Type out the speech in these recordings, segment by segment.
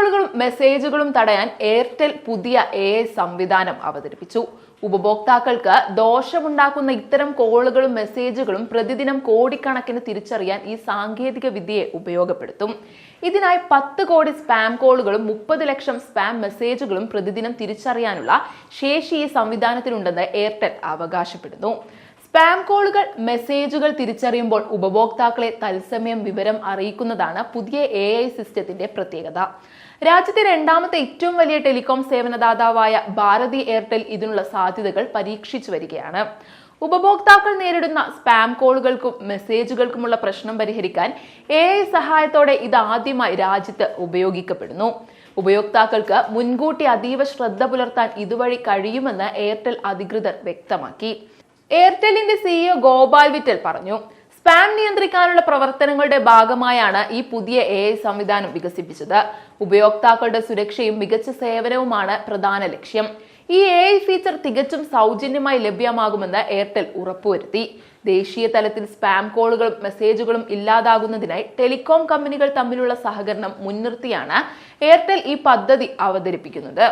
കോളുകളും മെസ്സേജുകളും തടയാൻ എയർടെൽ പുതിയ AI സംവിധാനം അവതരിപ്പിച്ചു. ഉപഭോക്താക്കൾക്ക് ദോഷമുണ്ടാക്കുന്ന ഇത്തരം കോളുകളും മെസ്സേജുകളും പ്രതിദിനം കോടിക്കണക്കിന് തിരിച്ചറിയാൻ ഈ സാങ്കേതിക വിദ്യയെ ഉപയോഗപ്പെടുത്തും. ഇതിനായി 10 കോടി സ്പാം കോളുകളും 30 ലക്ഷം സ്പാം മെസ്സേജുകളും പ്രതിദിനം തിരിച്ചറിയാനുള്ള ശേഷി ഈ സംവിധാനത്തിനുണ്ടെന്ന് എയർടെൽ അവകാശപ്പെടുന്നു. സ്പാം കോളുകൾ, മെസ്സേജുകൾ തിരിച്ചറിയുമ്പോൾ ഉപഭോക്താക്കളെ തത്സമയം വിവരം അറിയിക്കുന്നതാണ് പുതിയ AI സിസ്റ്റത്തിന്റെ പ്രത്യേകത. രാജ്യത്തെ രണ്ടാമത്തെ ഏറ്റവും വലിയ ടെലികോം സേവനദാതാവായ ഭാരതി എയർടെൽ ഇതിനുള്ള സാധ്യതകൾ പരീക്ഷിച്ചു വരികയാണ്. ഉപഭോക്താക്കൾ നേരിടുന്ന സ്പാം കോളുകൾക്കും മെസ്സേജുകൾക്കുമുള്ള പ്രശ്നം പരിഹരിക്കാൻ AI സഹായത്തോടെ ഇതാദ്യമായി രാജ്യത്ത് ഉപയോഗിക്കപ്പെടുന്നു. ഉപയോക്താക്കൾക്ക് മുൻകൂട്ടി അതീവ ശ്രദ്ധ പുലർത്താൻ ഇതുവഴി കഴിയുമെന്ന് എയർടെൽ അധികൃതർ വ്യക്തമാക്കി. എയർടെലിന്റെ CEO ഗോപാൽ വിറ്റൽ പറഞ്ഞു, സ്പാം നിയന്ത്രിക്കാനുള്ള പ്രവർത്തനങ്ങളുടെ ഭാഗമായാണ് ഈ പുതിയ AI സംവിധാനം വികസിപ്പിച്ചത്. ഉപയോക്താക്കളുടെ സുരക്ഷയും മികച്ച സേവനവുമാണ് പ്രധാന ലക്ഷ്യം. ഈ AI ഫീച്ചർ തികച്ചും സൗജന്യമായി ലഭ്യമാകുമെന്ന് എയർടെൽ ഉറപ്പുവരുത്തി. ദേശീയ തലത്തിൽ സ്പാം കോളുകളും മെസ്സേജുകളും ഇല്ലാതാകുന്നതിനായി ടെലികോം കമ്പനികൾ തമ്മിലുള്ള സഹകരണം മുൻനിർത്തിയാണ് എയർടെൽ ഈ പദ്ധതി അവതരിപ്പിക്കുന്നത്.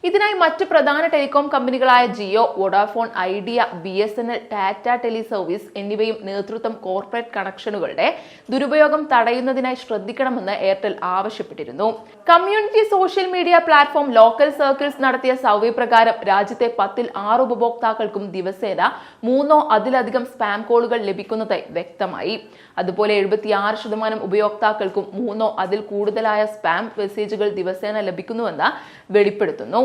ഇതിനായി മറ്റ് പ്രധാന ടെലികോം കമ്പനികളായ Jio, Vodafone Idea, BSNL, Tata tele service എന്നിവയും നേതൃത്വം കോർപ്പറേറ്റ് കണക്ഷനുകളുടെ ദുരുപയോഗം തടയുന്നതിനായി ശ്രദ്ധിക്കണമെന്ന് എയർടെൽ ആവശ്യപ്പെട്ടിരുന്നു. Community social media platform Local Circles നടത്തിയ സർവേ പ്രകാരം രാജ്യത്തെ 10ൽ 6 ഉപഭോക്താക്കൾക്കും ദിവസേന 3 അതിലധികം സ്പാം കോളുകൾ ലഭിക്കുന്നതായി വ്യക്തമായി. അതുപോലെ 76% ഉപയോക്താക്കൾക്കും 3 അതിൽ കൂടുതലായ സ്പാം മെസ്സേജുകൾ ദിവസേന ലഭിക്കുന്നുവെന്ന് വെളിപ്പെടുത്തുന്നു.